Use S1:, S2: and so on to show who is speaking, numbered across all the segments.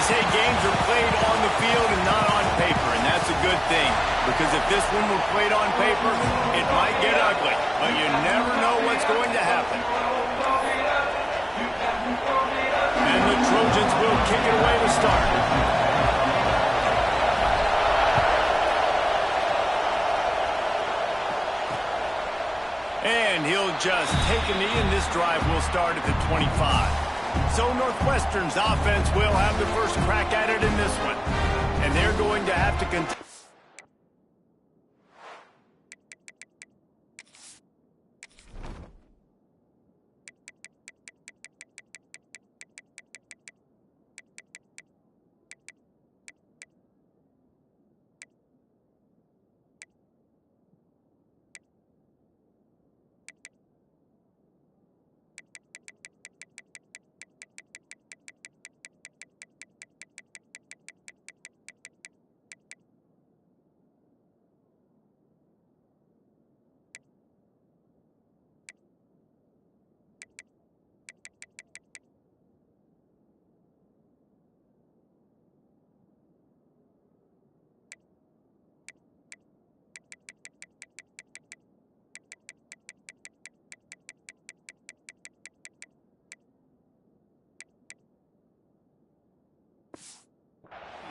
S1: say games are played on the field and not on paper, and that's a good thing. Because if this one were played on paper, it might get ugly. But you never know what's going to happen. And the Trojans will kick it away to start. And he'll just take a knee, and this drive will start at the 25. So Northwestern's offense will have the first crack at it in this one. And they're going to have to continue.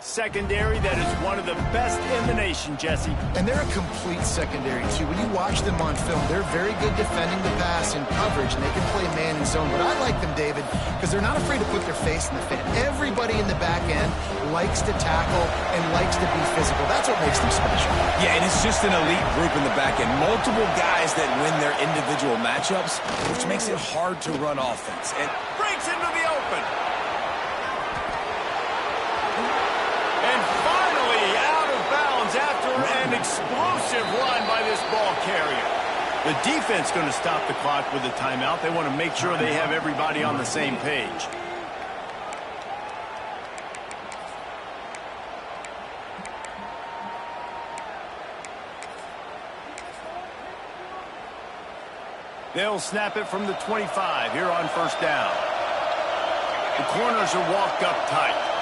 S1: Secondary that is one of the best in the nation, Jesse.
S2: And they're a complete secondary, too. When you watch them on film, they're very good defending the pass in coverage, and they can play man and zone. But I like them, David, because they're not afraid to put their face in the fan. Everybody in the back end likes to tackle and likes to be physical. That's what makes them special.
S3: Yeah, and it's just an elite group in the back end. Multiple guys that win their individual matchups, which makes it hard to run offense. And
S1: breaks into the open. And finally out of bounds after an explosive run by this ball carrier. The defense going to stop the clock with a timeout. They want to make sure they have everybody on the same page. They'll snap it from the 25 here on first down. The corners are walked up tight.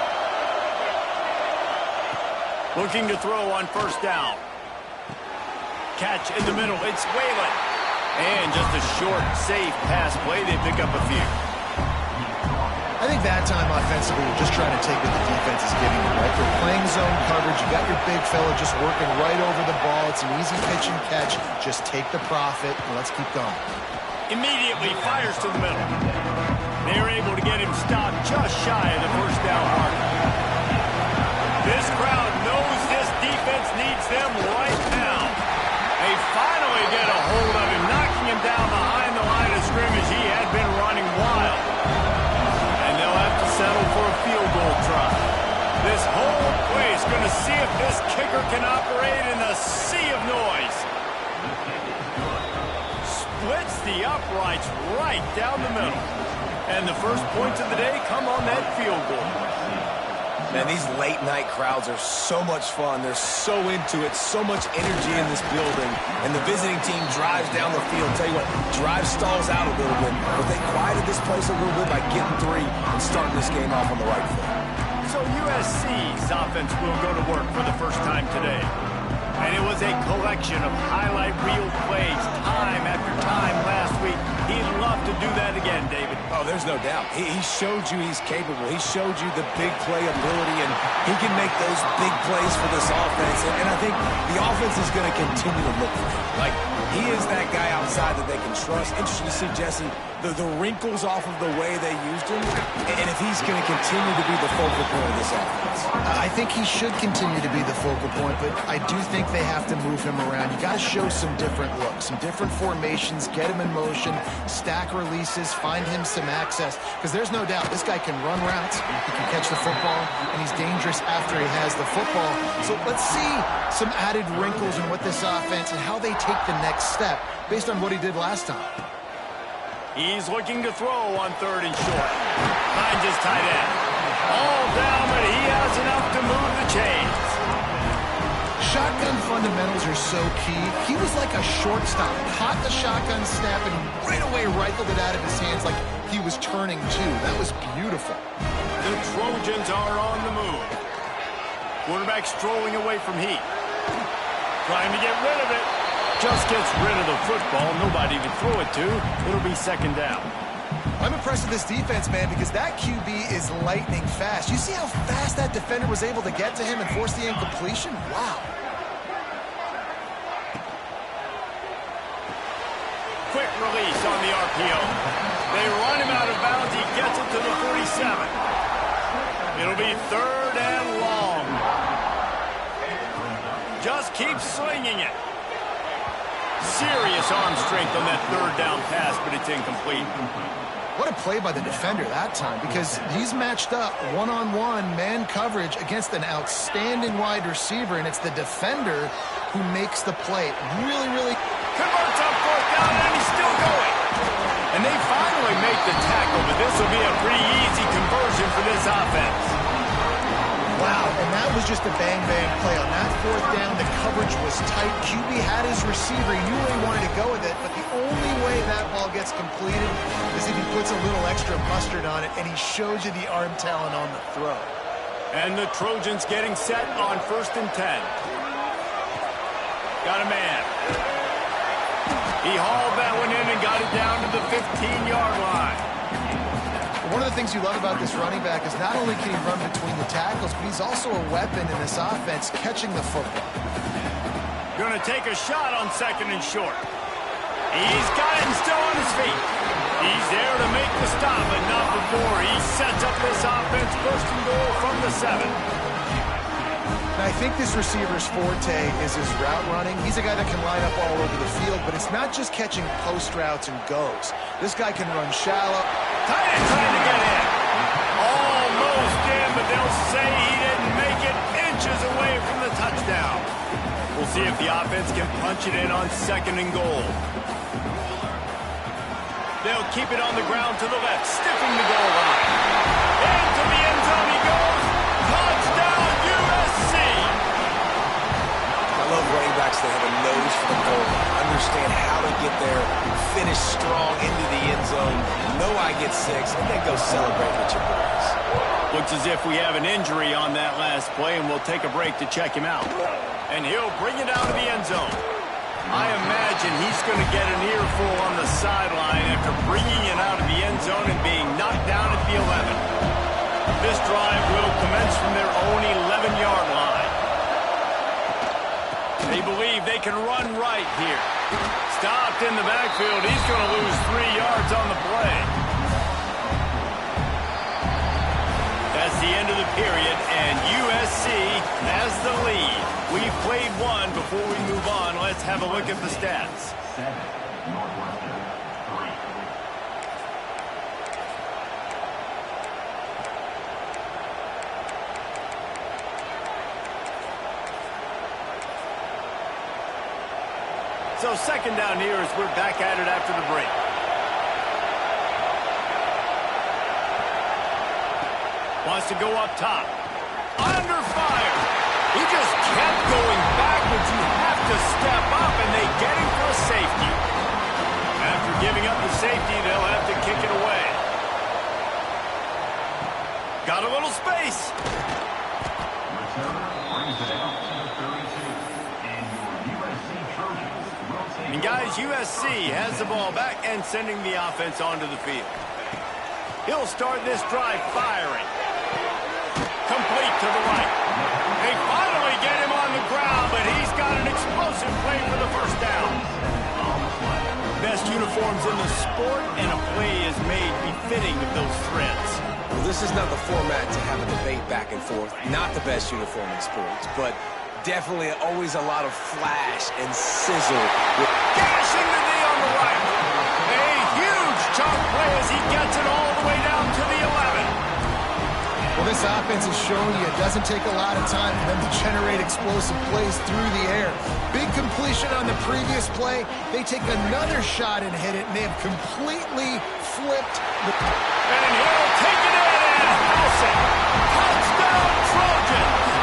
S1: Looking to throw on first down. Catch in the middle. It's Whalen. And just a short, safe pass play. They pick up a few.
S2: I think that time offensively, you're just trying to take what the defense is giving you, right? They're playing zone coverage. You got your big fella just working right over the ball. It's an easy pitch and catch. Just take the profit, and let's keep going.
S1: Immediately fires to the middle. They're able to get him stopped just shy of the first down mark. This crowd knows this defense needs them right now. They finally get a hold of him, knocking him down behind the line of scrimmage. He had been running wild. And they'll have to settle for a field goal try. This whole place going to see if this kicker can operate in a sea of noise. Splits the uprights right down the middle. And the first points of the day come on that field goal.
S3: Man, these late-night crowds are so much fun. They're so into it, so much energy in this building. And the visiting team drives down the field. Tell you what, drive stalls out a little bit, but they quieted this place a little bit by getting three and starting this game off on the right foot.
S1: So USC's offense will go to work for the first time today. And it was a collection of highlight reel plays time after time last week. He'd love to do that again, David.
S3: Oh, there's no doubt. He showed you he's capable. He showed you the big play ability, and he can make those big plays for this offense. And I think the offense is going to continue to look for him. Like, he is that guy outside that they can trust. Interesting to see, Jesse, the wrinkles off of the way they used him, and if he's going to continue to be the focal point of this offense.
S2: I think he should continue to be the focal point, but I do think they have to move him around. You got to show some different looks, some different formations, get him in motion, stack releases, find him some access, because there's no doubt this guy can run routes, he can catch the football, and he's dangerous after he has the football. So let's see some added wrinkles in what this offense and how they take the next step based on what he did last time.
S1: He's looking to throw on third and short. Finds his tight end. All down, but he has enough to move the chains.
S2: shotgun fundamentals are so key. He was like a shortstop. Caught the shotgun snap and right away rifled it out of his hands like he was turning two. That was beautiful.
S1: The Trojans are on the move. Quarterback strolling away from heat. Trying to get rid of it. Just gets rid of the football. Nobody to throw it to. It'll be second down.
S2: I'm impressed with this defense, man, because that QB is lightning fast. You see how fast that defender was able to get to him and force the incompletion? Wow.
S1: Quick release on the RPO. They run him out of bounds. He gets it to the 47. It'll be third and long. Just keep slinging it. Serious arm strength on that third down pass, but it's incomplete.
S2: What a play by the defender that time, because he's matched up one-on-one man coverage against an outstanding wide receiver, and it's the defender who makes the play. Really, really
S1: converts on fourth down, and he's still going. And they finally make the tackle, but this will be a pretty easy conversion for this offense.
S2: Wow, and that was just a bang-bang play. On that fourth down, the coverage was tight. QB had his receiver. He knew where he wanted to go with it, but the only way that ball gets completed is if he puts a little extra mustard on it, and he shows you the arm talent on the throw.
S1: And the Trojans getting set on 1st and 10. Got a man. He hauled that one in and got it down to the 15-yard line.
S2: One of the things you love about this running back is not only can he run between the tackles, but he's also a weapon in this offense catching the football.
S1: Going to take a shot on 2nd and short. He's got it and still on his feet. He's there to make the stop, but not before he sets up this offense 1st and goal from the 7.
S2: Now, I think this receiver's forte is his route running. He's a guy that can line up all over the field, but it's not just catching post routes and goes. This guy can run shallow.
S1: Tight end trying to get in. Almost in, but they'll say he didn't make it, inches away from the touchdown. We'll see if the offense can punch it in on 2nd and goal. They'll keep it on the ground to the left, stiffing the goal line. Into the end zone he goes. Touchdown, USC!
S3: I love running backs that have a nose for the goal line. Understand how to get there, finish strong into the end zone, know I get 6, and then go celebrate with your boys.
S1: Looks as if we have an injury on that last play, and we'll take a break to check him out. And he'll bring it out of the end zone. I imagine he's going to get an earful on the sideline after bringing it out of the end zone and being knocked down at the 11. This drive will commence from their own 11-yard line. They believe they can run right here. Stopped in the backfield. He's going to lose 3 yards on the play. That's the end of the period, and USC has the lead. We've played one. Before we move on, let's have a look at the stats.
S4: 7, Northwestern, 3.
S1: So 2nd down here as we're back at it after the break. Wants to go up top. Under fire. He just kept going backwards. You have to step up, and they get him for a safety. After giving up the safety, they'll have to kick it away. Got a little space.
S4: Returner brings it out to the 32. And your USC Trojans will take
S1: And guys, USC has the ball back and sending the offense onto the field. He'll start this drive firing. Complete to the right. They finally get him on the ground, but he's got an explosive play for the 1st down. Best uniforms in the sport, and a play is made befitting of those threads.
S3: Well, this is not the format to have a debate back and forth. Not the best uniform in sports, but definitely always a lot of flash and sizzle.
S1: Gashing the knee on the right. A huge chunk play as he gets it all the way down to the 11.
S2: Well, this offense is showing you it doesn't take a lot of time for them to generate explosive plays through the air. Big completion on the previous play. They take another shot and hit it, and they have completely flipped.
S1: And he'll take it in and house it. Touchdown, Trojans!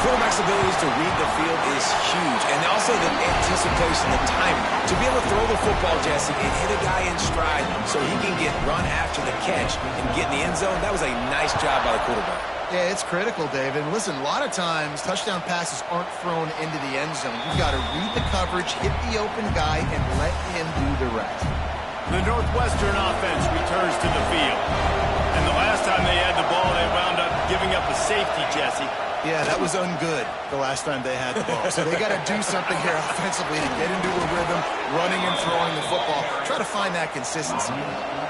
S3: quarterback's abilities to read the field is huge. And also the anticipation, the timing. To be able to throw the football, Jesse, and hit a guy in stride so he can get run after the catch and get in the end zone, that was a nice job by the quarterback.
S2: Yeah, it's critical, David. And listen, a lot of times touchdown passes aren't thrown into the end zone. You've got to read the coverage, hit the open guy, and let him do the rest.
S1: The Northwestern offense returns to the field. And the last time they had the ball, they wound up giving up a safety, Jesse.
S2: Yeah, that was ungood the last time they had the ball. So they got to do something here offensively to get into a rhythm, running and throwing the football. Try to find that consistency.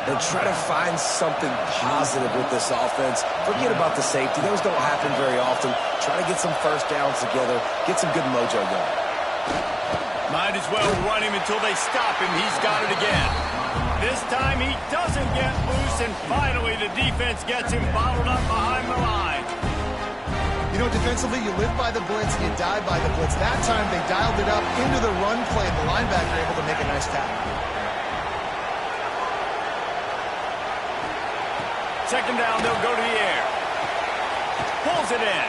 S3: And try to find something positive with this offense. Forget about the safety. Those don't happen very often. Try to get some first downs together. Get some good mojo going.
S1: Might as well run him until they stop him. He's got it again. This time he doesn't get loose, and finally the defense gets him bottled up behind the line.
S2: You know, defensively, you live by the blitz, you die by the blitz. That time, they dialed it up into the run play, and the linebacker able to make a nice tackle.
S1: Second down, they'll go to the air. Pulls it in.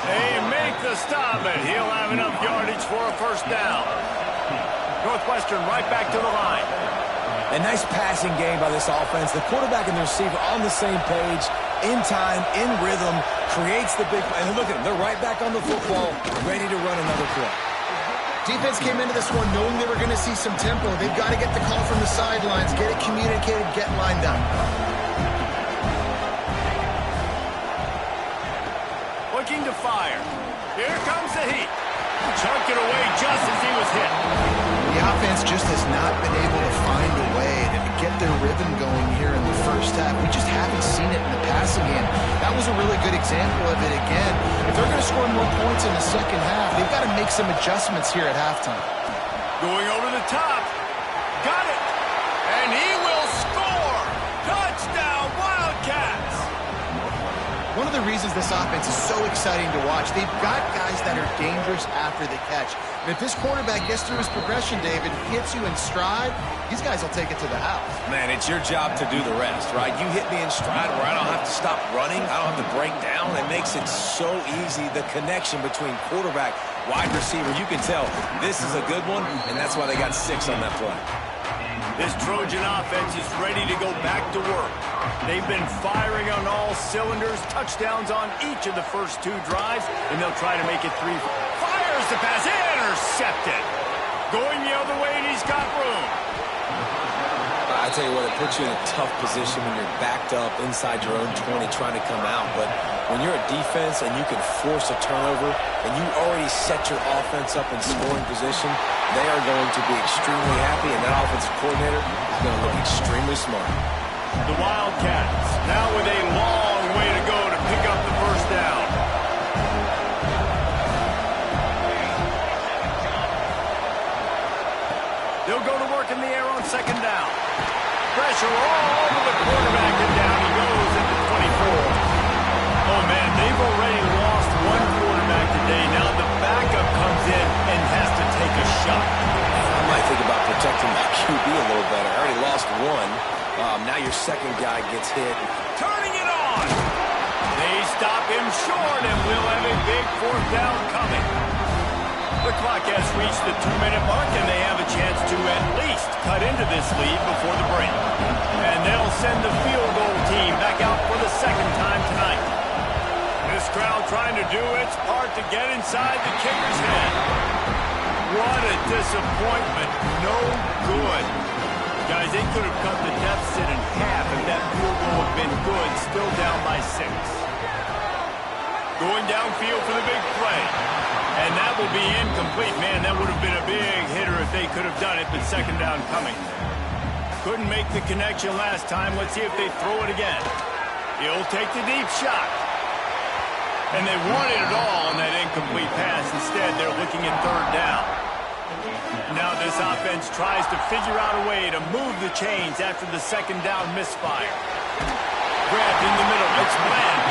S1: They make the stop, and he'll have enough yardage for a first down. Northwestern right back to the line.
S3: A nice passing game by this offense. The quarterback and the receiver on the same page, in time, in rhythm, creates the big play. And look at them. They're right back on the football, ready to run another play.
S2: Defense came into this one knowing they were going to see some tempo. They've got to get the call from the sidelines, get it communicated, get lined up.
S1: Looking to fire. Here comes the heat. Chunked it away just as he was hit.
S2: The offense just has not been able to find a way to get their rhythm going here in the first half. We just haven't seen it in the passing game. That was a really good example of it again. If they're going to score more points in the second half, they've got to make some adjustments here at halftime.
S1: Going over the top. Got it. And he will score. Touchdown, Wildcats.
S2: One of the reasons this offense is so exciting to watch, they've got guys that are dangerous after the catch. And if this quarterback gets through his progression, David, hits you in stride, these guys will take it to the house.
S3: Man, it's your job to do the rest, right? You hit me in stride where I don't have to stop running. I don't have to break down. It makes it so easy. The connection between quarterback, wide receiver, you can tell this is a good one, and that's why they got 6 on that play.
S1: This Trojan offense is ready to go back to work. They've been firing on all cylinders, touchdowns on each of the first 2 drives, and they'll try to make it 3. Fires the pass, intercepted. Going the other way, and he's got room.
S3: I tell you what, it puts you in a tough position when you're backed up inside your own 20 trying to come out. But when you're a defense and you can force a turnover and you already set your offense up in scoring position, they are going to be extremely happy, and that offensive coordinator is going to look extremely smart.
S1: The Wildcats now with a long way to go to pick up the first down. They'll go to work in the air on second down. Pressure all over the quarterback, and down he goes at the 24. Oh, man, they've already lost one quarterback today. Now the backup comes in and has to take a shot.
S3: I might think about protecting my QB a little better. I already lost one. Now your second guy gets hit.
S1: Turning it on. They stop him short, and we'll have a big 4th down coming. The clock has reached the 2-minute mark, and they have a chance to at least cut into this lead before the break. And they'll send the field goal team back out for the second time tonight. This crowd trying to do its part to get inside the kicker's head. What a disappointment. No good. Guys, they could have cut the deficit in half if that field goal had been good, still down by 6. Going downfield for the big play. And that will be incomplete. Man, that would have been a big hitter if they could have done it, but second down coming. Couldn't make the connection last time. Let's see if they throw it again. He'll take the deep shot. And they wanted it all on that incomplete pass. Instead, they're looking at 3rd down. Now this offense tries to figure out a way to move the chains after the second down misfire. Grabbed in the middle. It's Bland.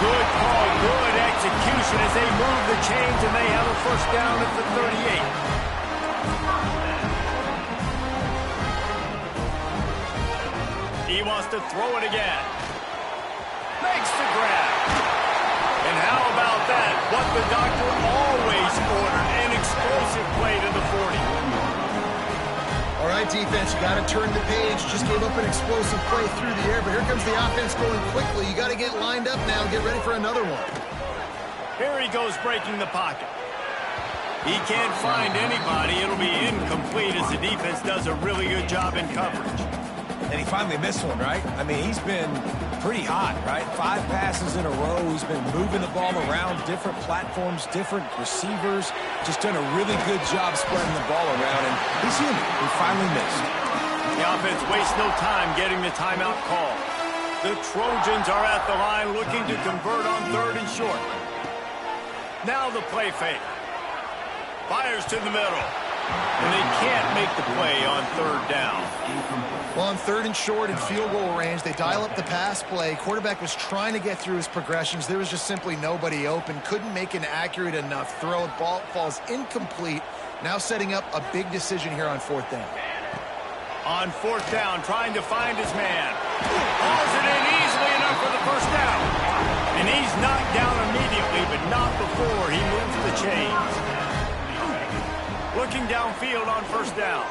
S1: Good call, good execution as they move the chains, and they have a first down at the 38. He wants to throw it again. Makes the grab. And how about that? What the doctor always ordered, an explosive play to the 40.
S2: All right, defense, you got to turn the page. Just gave up an explosive play through the air, but here comes the offense going quickly. You got to get lined up now and get ready for another one.
S1: Here he goes breaking the pocket. He can't find anybody. It'll be incomplete as the defense does a really good job in coverage.
S3: And he finally missed one, right? I mean, he's been pretty hot, right? 5 passes in a row. He's been moving the ball around different platforms, different receivers. Just done a really good job spreading the ball around, and he's human. He finally missed.
S1: The offense wastes no time getting the timeout call. The Trojans are at the line looking to convert on 3rd and short. Now the play fake. Fires to the middle. And they can't make the play on 3rd down.
S2: Well, on 3rd and short in field goal range, they dial up the pass play. Quarterback was trying to get through his progressions. There was just simply nobody open. Couldn't make an accurate enough throw. The ball falls incomplete. Now setting up a big decision here on 4th down.
S1: On 4th down, trying to find his man. Hauls it in easily enough for the 1st down. And he's knocked down immediately, but not before he moves the chains. Looking downfield on 1st down.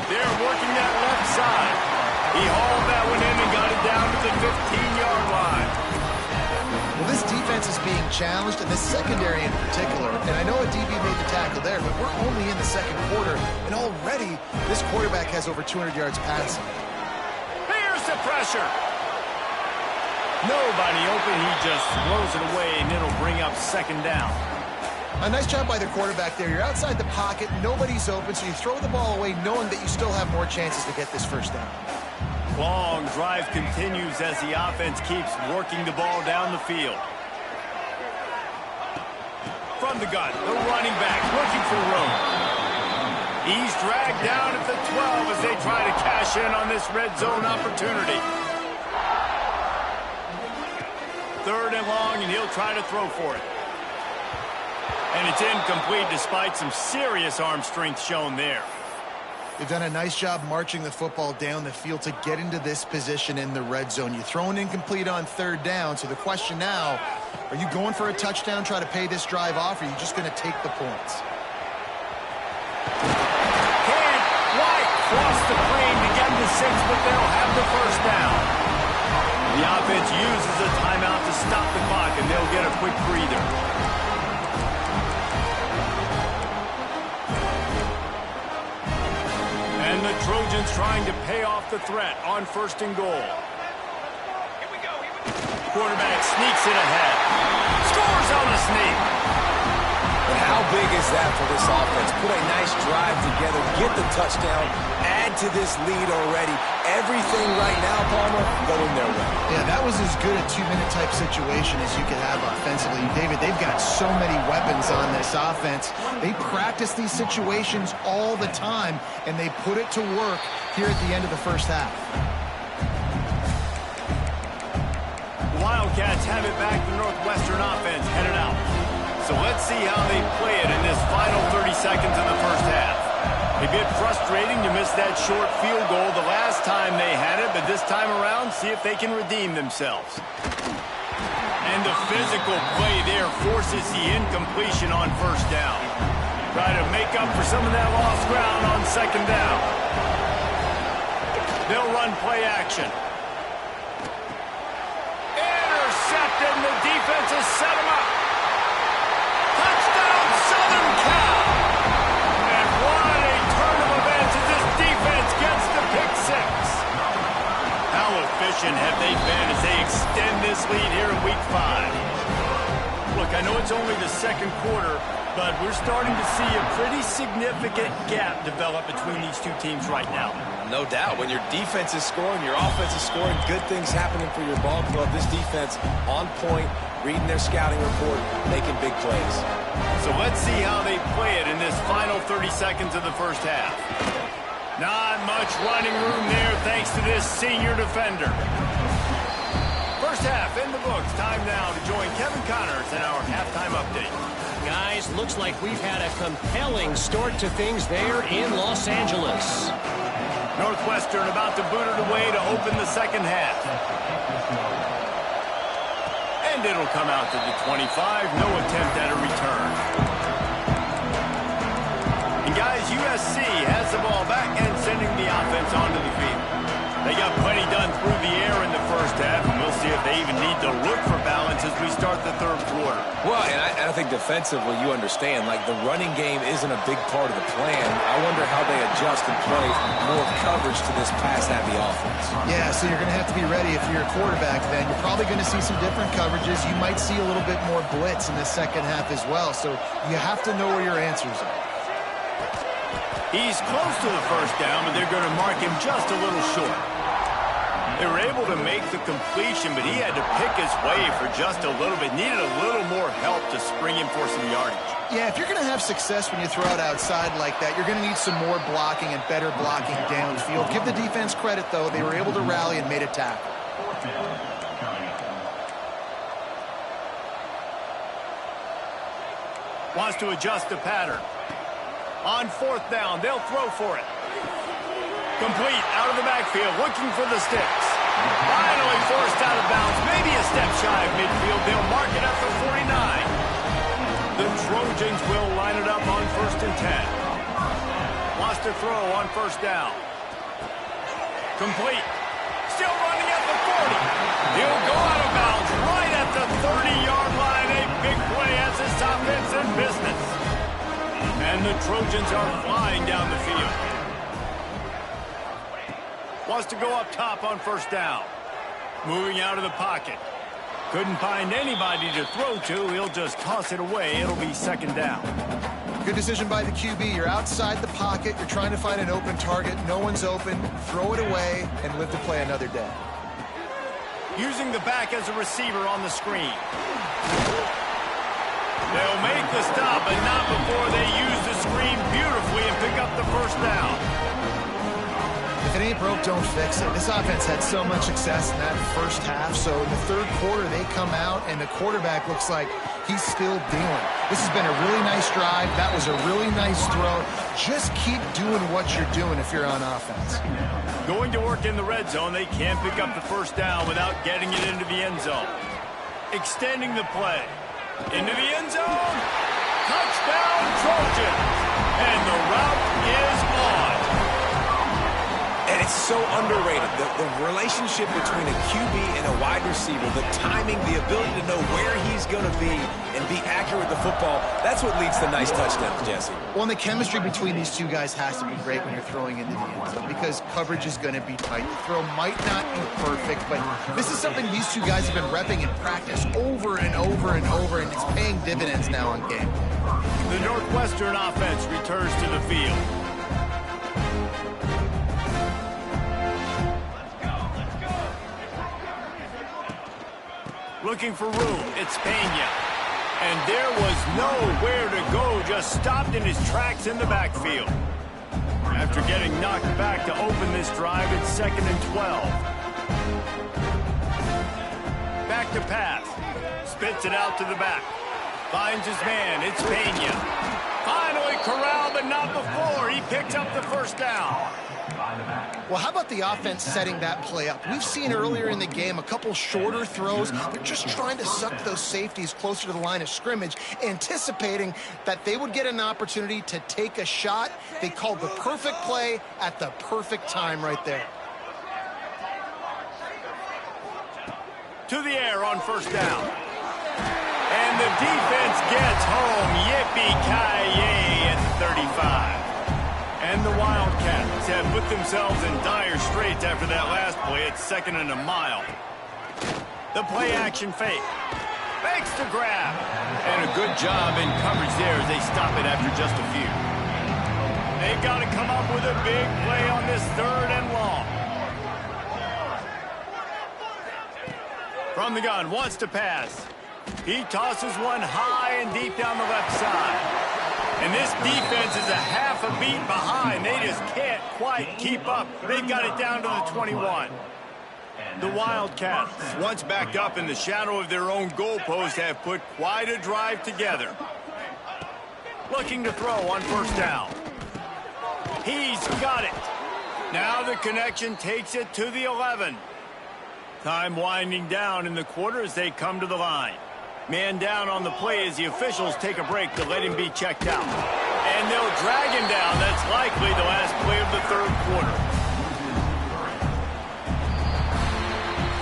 S1: They're working that left side. He hauled that one in and got it down to the 15-yard line.
S2: Well, this defense is being challenged, and this secondary in particular. And I know a DB made the tackle there, but we're only in the 2nd quarter, and already this quarterback has over 200 yards passing.
S1: Here's the pressure. Nobody open. He just throws it away, and it'll bring up 2nd down.
S2: A nice job by the quarterback there. You're outside the pocket, nobody's open, so you throw the ball away knowing that you still have more chances to get this 1st down.
S1: Long drive continues as the offense keeps working the ball down the field. From the gun, the running back looking for room. He's dragged down at the 12 as they try to cash in on this red zone opportunity. 3rd and long, and he'll try to throw for it. And it's incomplete despite some serious arm strength shown there.
S2: They've done a nice job marching the football down the field to get into this position in the red zone. You throw an incomplete on 3rd down, so the question now, are you going for a touchdown, try to pay this drive off, or are you just going to take the points?
S1: Can't quite cross the plane to get the 6, but they'll have the 1st down. The offense uses a timeout to stop the clock, and they'll get a quick breather. And the Trojans trying to pay off the threat on 1st and goal. Here we go. Quarterback sneaks it ahead. Scores on the sneak.
S3: But how big is that for this offense? Put a nice drive together, get the touchdown, add to this lead already. Everything right now, Palmer, going their way.
S2: Yeah, that was as good a 2-minute type situation as you could have offensively. David, they've got so many weapons on this offense. They practice these situations all the time, and they put it to work here at the end of the 1st half.
S1: The Wildcats have it back. The Northwestern offense headed out. So let's see how they play it in this final 30 seconds of the 1st half. A bit frustrating to miss that short field goal the last time they had it, but this time around, see if they can redeem themselves. And the physical play there forces the incompletion on 1st down. Try to make up for some of that lost ground on 2nd down. They'll run play action. Intercepted, and the defense has set him up. Touchdown, Southern Cal! And what a turn of events as this defense gets the pick 6. How efficient have they been as they extend this lead here in Week 5? Look, I know it's only the 2nd quarter, but we're starting to see a pretty significant gap develop between these two teams right now.
S3: No doubt. When your defense is scoring, your offense is scoring, good things happening for your ball club. This defense on point, reading their scouting report, making big plays.
S1: So let's see how they play it in this final 30 seconds of the 1st half. Not much running room there thanks to this senior defender. 1st half in the books. Time now to join Kevin Connors in our halftime update.
S5: Guys, looks like we've had a compelling start to things there in Los Angeles.
S1: Northwestern about to boot it away to open the 2nd half. And it'll come out to the 25. No attempt at a return. And guys, USC has the ball back and sending the offense onto the field. They got plenty done through the air in the first half, and we'll see if they even need to look for balance as we start the third quarter.
S3: Well, and I think defensively, you understand, like the running game isn't a big part of the plan. I wonder how they adjust and play more coverage to this pass-happy offense.
S2: Yeah, so you're going to have to be ready if you're a quarterback then. You're probably going to see some different coverages. You might see a little bit more blitz in the second half as well, so you have to know where your answers are.
S1: He's close to the first down, but they're going to mark him just a little short. They were able to make the completion, but he had to pick his way for just a little bit. Needed a little more help to spring him for some yardage.
S2: Yeah, if you're going to have success when you throw it outside like that, you're going to need some more blocking and better blocking downfield. Give the defense credit, though. They were able to rally and made a tackle.
S1: Wants to adjust the pattern. On fourth down, they'll throw for it. Complete out of the backfield, looking for the sticks. Finally forced out of bounds, maybe a step shy of midfield. They'll mark it up for 49. The Trojans will line it up on 1st and 10. Wants to throw on first down. Complete. Still running at the 40. He'll go out of bounds right at the 30-yard line. A big play as this offense in business. And the Trojans are flying down the field. Wants to go up top on first down. Moving out of the pocket. Couldn't find anybody to throw to. He'll just toss it away. It'll be second down.
S2: Good decision by the QB. You're outside the pocket. You're trying to find an open target. No one's open. Throw it away and live to play another day.
S1: Using the back as a receiver on the screen. They'll make the stop, but not before they use the screen beautifully and pick up the first down.
S2: If it ain't broke, don't fix it. This offense had so much success in that first half, so in the third quarter they come out and the quarterback looks like he's still dealing. This has been a really nice drive. That was a really nice throw. Just keep doing what you're doing if you're on offense.
S1: Going to work in the red zone, they can't pick up the first down without getting it into the end zone. Extending the play. Into the end zone. Touchdown, Trojans. And the route is on.
S3: And it's so underrated. The relationship between a QB and a wide receiver, the timing, the ability to know where he's going to be and be accurate with the football, that's what leads to nice touchdowns, Jesse.
S2: Well, and the chemistry between these two guys has to be great when you're throwing into the end zone because coverage is going to be tight. The throw might not be perfect, but this is something these two guys have been repping in practice over and over and over, and it's paying dividends now on game.
S1: The Northwestern offense returns to the field. Looking for room, it's Pena. And there was nowhere to go, just stopped in his tracks in the backfield. After getting knocked back to open this drive, it's 2nd and 12. Back to pass. Spits it out to the back. Finds his man, it's Pena. Finally corralled, but not before. He picks up the first down.
S2: Well, how about the offense setting that play up? We've seen earlier in the game a couple shorter throws. They're just trying to suck those safeties closer to the line of scrimmage, anticipating that they would get an opportunity to take a shot. They called the perfect play at the perfect time right there.
S1: To the air on first down. And the defense gets home. Yippee-ki-yay at 35. And the Wildcats have put themselves in dire straits after that last play. It's 2nd and a mile. The play-action fake. Fakes to grab. And a good job in coverage there as they stop it after just a few. They've got to come up with a big play on this 3rd and long. From the gun, wants to pass. He tosses one high and deep down the left side. And this defense is a half a beat behind. They just can't quite keep up. They've got it down to the 21. The Wildcats, once backed up in the shadow of their own goalpost, have put quite a drive together. Looking to throw on first down. He's got it. Now the connection takes it to the 11. Time winding down in the quarter as they come to the line. Man down on the play as the officials take a break to let him be checked out. And they'll drag him down. That's likely the last play of the third quarter.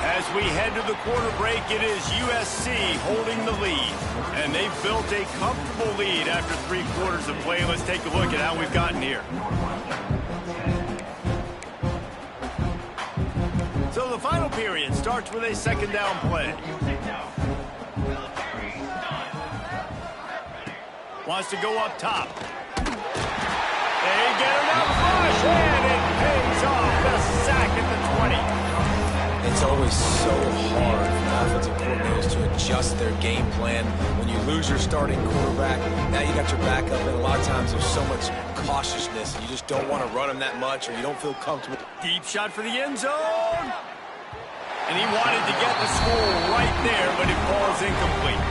S1: As we head to the quarter break, it is USC holding the lead. And they've built a comfortable lead after 3 quarters of play. Let's take a look at how we've gotten here. So the final period starts with a second down play. Wants to go up top. They get enough rush, and it pays off the sack at the 20.
S3: It's always so hard for offensive coordinators to adjust their game plan. When you lose your starting quarterback, now you got your backup, and a lot of times there's so much cautiousness. You just don't want to run them that much, or you don't feel comfortable.
S1: Deep shot for the end zone. And he wanted to get the score right there, but it falls incomplete.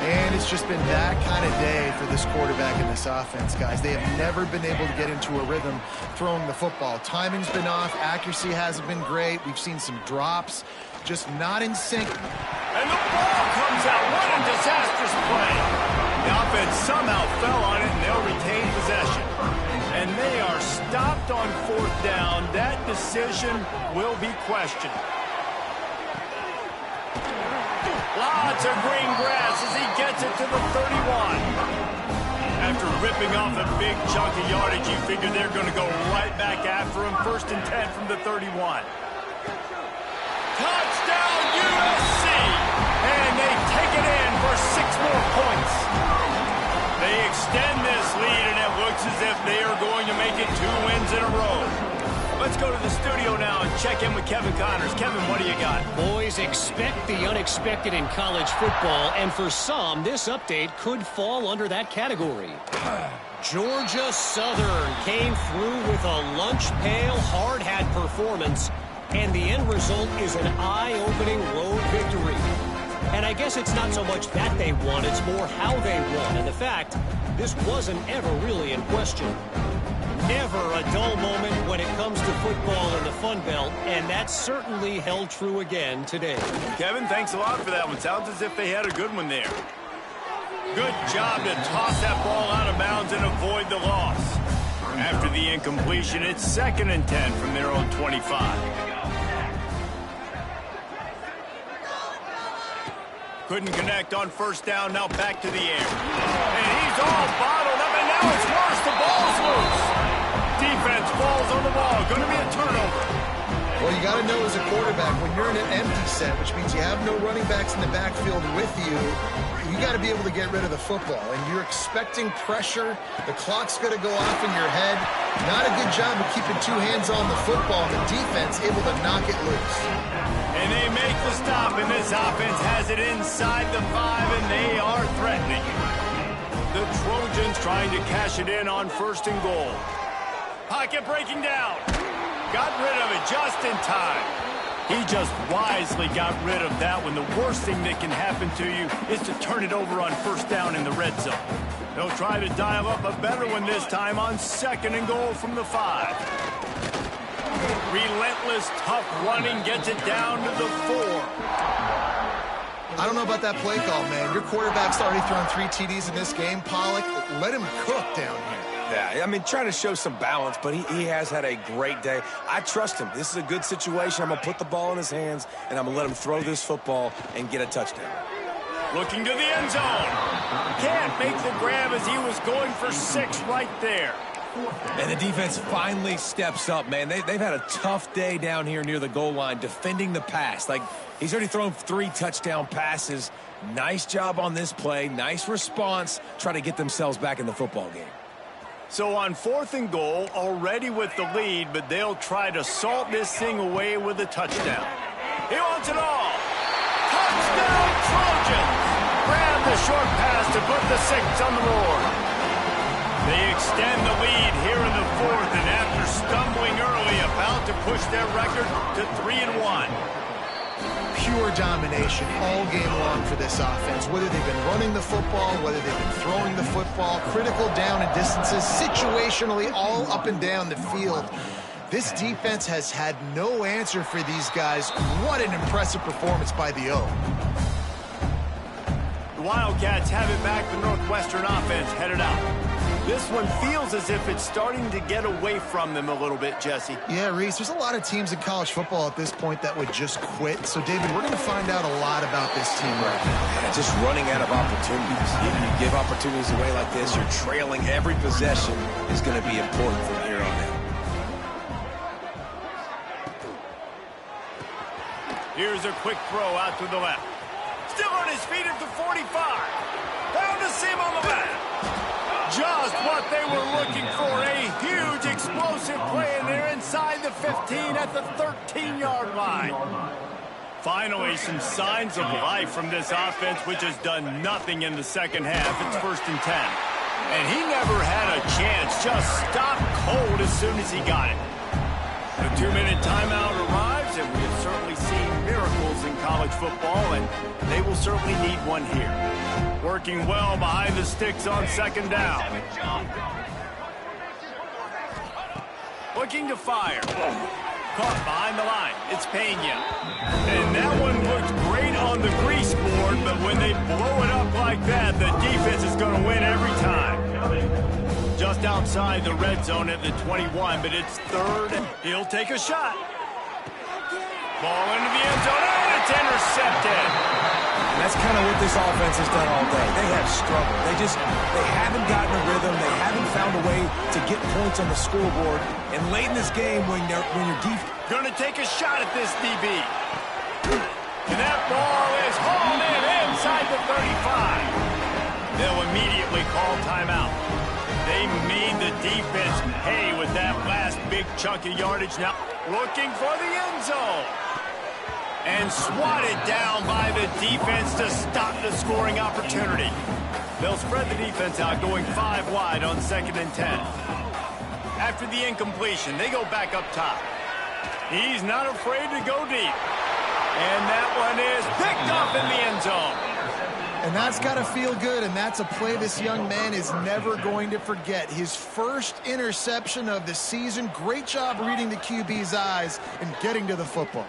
S2: And it's just been that kind of day for this quarterback and this offense, guys. They have never been able to get into a rhythm throwing the football. Timing's been off. Accuracy hasn't been great. We've seen some drops, just not in sync.
S1: And the ball comes out. What a disastrous play. The offense somehow fell on it, and they'll retain possession. And they are stopped on 4th down. That decision will be questioned. Lots of green grass as he gets it to the 31. After ripping off a big chunk of yardage, you figure they're going to go right back after him. 1st and 10 from the 31. Touchdown USC! And they take it in for 6 more points. They extend this lead, and it looks as if they are going to make it 2 wins in a row. Let's go to the studio now and check in with Kevin Connors. Kevin, what do you got?
S5: Boys, expect the unexpected in college football, and for some, this update could fall under that category. Georgia Southern came through with a lunch pail, hard-hat performance, and the end result is an eye-opening road victory. And I guess it's not so much that they won, it's more how they won. And the fact, this wasn't ever really in question. Never a dull moment when it comes to football in the Fun Belt, and that certainly held true again today.
S1: Kevin, thanks a lot for that one. Sounds as if they had a good one there. Good job to toss that ball out of bounds and avoid the loss. After the incompletion, it's 2nd and 10 from their own 25. Couldn't connect on 1st down, now back to the air. And he's all bottled up, and now it's worse. The ball's loose. Defense falls on the ball. Going to be a turnover.
S2: Well, you got to know as a quarterback, when you're in an empty set, which means you have no running backs in the backfield with you, you got to be able to get rid of the football. And you're expecting pressure. The clock's going to go off in your head. Not a good job of keeping 2 hands on the football, and the defense able to knock it loose.
S1: And they make the stop, and this offense has it inside the 5, and they are threatening. The Trojans trying to cash it in on 1st and goal. Pocket breaking down. Got rid of it just in time. He just wisely got rid of that one. The worst thing that can happen to you is to turn it over on 1st down in the red zone. They'll try to dial up a better one this time on 2nd and goal from the 5. Relentless, tough running gets it down to the 4.
S2: I don't know about that play call, man. Your quarterback's already thrown 3 TDs in this game, Pollock. Let him cook down here.
S3: Yeah, I mean, trying to show some balance, but he has had a great day. I trust him. This is a good situation. I'm going to put the ball in his hands, and I'm going to let him throw this football and get a touchdown.
S1: Looking to the end zone. Can't make the grab as he was going for 6 right there.
S3: And the defense finally steps up, man. They've had a tough day down here near the goal line defending the pass. Like, he's already thrown 3 touchdown passes. Nice job on this play. Nice response. Try to get themselves back in the football game.
S1: So on 4th and goal, already with the lead, but they'll try to salt this thing away with a touchdown. He wants it all. Touchdown, Trojans! Grab the short pass to put the 6 on the board. They extend the lead here in the 4th, and after stumbling early, about to push their record to 3-1.
S2: Pure domination all game long for this offense. Whether they've been running the football, whether they've been throwing the football, critical down and distances, situationally all up and down the field. This defense has had no answer for these guys. What an impressive performance by the O.
S1: The Wildcats have it back. The Northwestern offense headed out. This one feels as if it's starting to get away from them a little bit, Jesse.
S2: Yeah, Reese, there's a lot of teams in college football at this point that would just quit. So, David, we're going to find out a lot about this team right now.
S3: Yeah, just running out of opportunities. If you give opportunities away like this, you're trailing every possession is going to be important from here on out.
S1: Here's a quick throw out to the left. Still on his feet at the 45. Down to see him on the left. Just what they were looking for, a huge explosive play, and they're inside the 15 at the 13-yard line. Finally, some signs of life from this offense, which has done nothing in the second half. It's 1st and 10. And he never had a chance, just stopped cold as soon as he got it. The 2-minute timeout arrives, and we have certainly seen miracles in college football, and they will certainly need one here. Working well behind the sticks on 2nd down. Looking to fire. Caught behind the line. It's Pena. And that one looked great on the grease board, but when they blow it up like that, the defense is going to win every time. Just outside the red zone at the 21, but it's 3rd. He'll take a shot. Ball into the end zone, and it's intercepted.
S3: That's kind of what this offense has done all day. They have struggled. They haven't gotten a rhythm. They haven't found a way to get points on the scoreboard. And late in this game, when your defense...
S1: Going to take a shot at this DB. And that ball is hauled in inside the 35. They'll immediately call timeout. They made the defense pay with that last big chunk of yardage. Now looking for the end zone. And swatted down by the defense to stop the scoring opportunity. They'll spread the defense out, going 5 wide on 2nd and 10. After the incompletion, they go back up top. He's not afraid to go deep. And that one is picked off in the end zone.
S2: And that's got to feel good, and that's a play this young man is never going to forget. His first interception of the season. Great job reading the QB's eyes and getting to the football.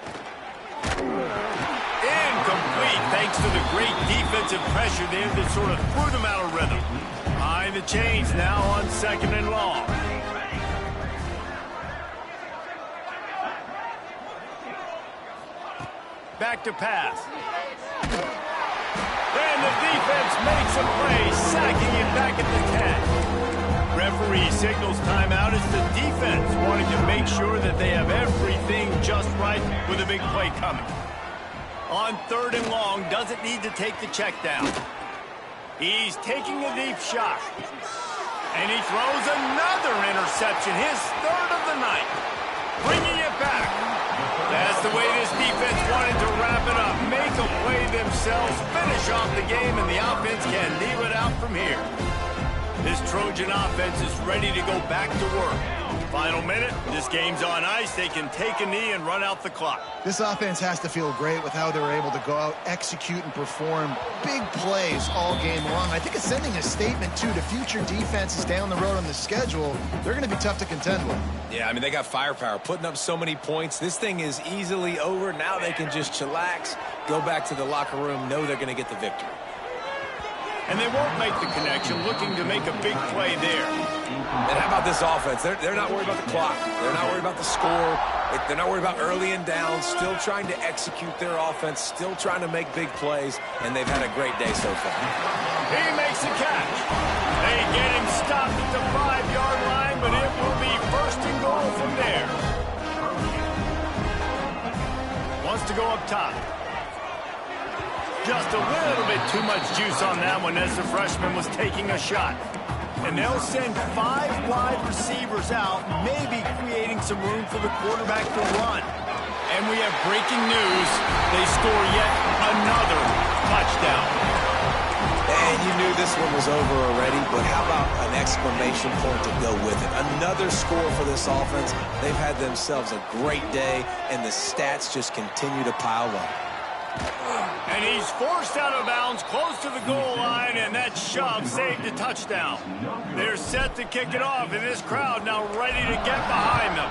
S1: Incomplete, thanks to the great defensive pressure there that sort of threw them out of rhythm. Behind the chains now on 2nd and long. Back to pass. And the defense makes a play, sacking it back at the 10. Referee signals timeout as the defense wanting to make sure that they have everything just right with a big play coming. On 3rd and long, doesn't need to take the check down. He's taking a deep shot. And he throws another interception, his 3rd of the night. Bringing it back. That's the way this defense wanted to wrap it up. Make a play themselves, finish off the game, and the offense can kneel it out from here. This Trojan offense is ready to go back to work. Final minute, this game's on ice. They can take a knee and run out the clock.
S2: This offense has to feel great with how they were able to go out, execute, and perform big plays all game long. I think it's sending a statement, too, to future defenses down the road on the schedule. They're going to be tough to contend with.
S3: Yeah, I mean, they got firepower, putting up so many points. This thing is easily over. Now they can just chillax, go back to the locker room, know they're going to get the victory.
S1: And they won't make the connection, looking to make a big play there.
S3: And how about this offense? They're not worried about the clock. They're not worried about the score. They're not worried about early and down. Still trying to execute their offense. Still trying to make big plays. And they've had a great day so far.
S1: He makes the catch. They get him stopped at the 5-yard line, but it will be 1st and goal from there. Wants to go up top. Just a little bit too much juice on that one as the freshman was taking a shot. And they'll send 5 wide receivers out, maybe creating some room for the quarterback to run. And we have breaking news. They score yet another touchdown.
S3: And you knew this one was over already, but how about an exclamation point to go with it? Another score for this offense. They've had themselves a great day, and the stats just continue to pile up.
S1: And he's forced out of bounds close to the goal line, and that shove saved a touchdown. They're set to kick it off, and this crowd now ready to get behind them.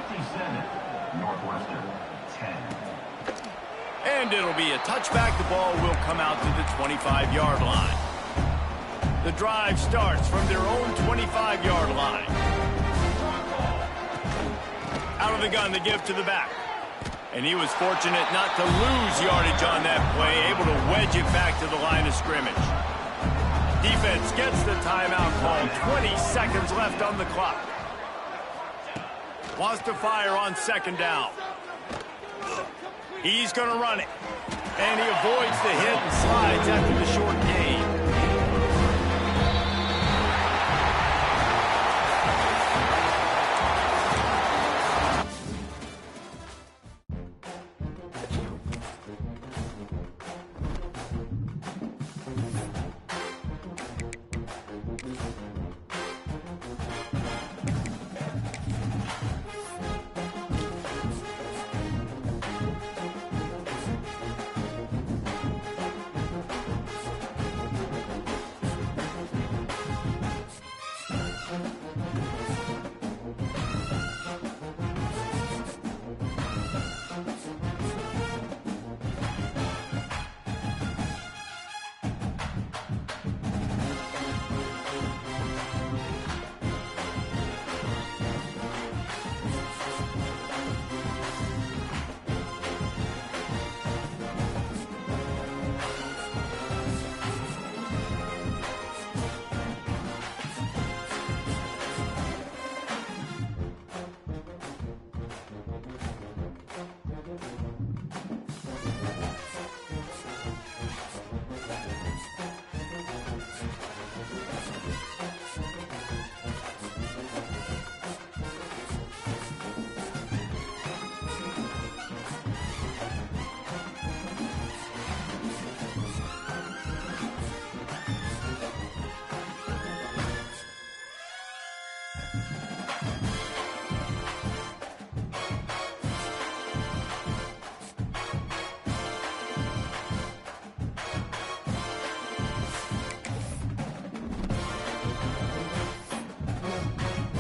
S4: 57, Northwestern 10.
S1: And it'll be a touchback. The ball will come out to the 25-yard line. The drive starts from their own 25-yard line. Out of the gun to give to the back. And he was fortunate not to lose yardage on that play, able to wedge it back to the line of scrimmage. Defense gets the timeout called. 20 seconds left on the clock. Wants to fire on second down. He's going to run it. And he avoids the hit and slides after the short gain.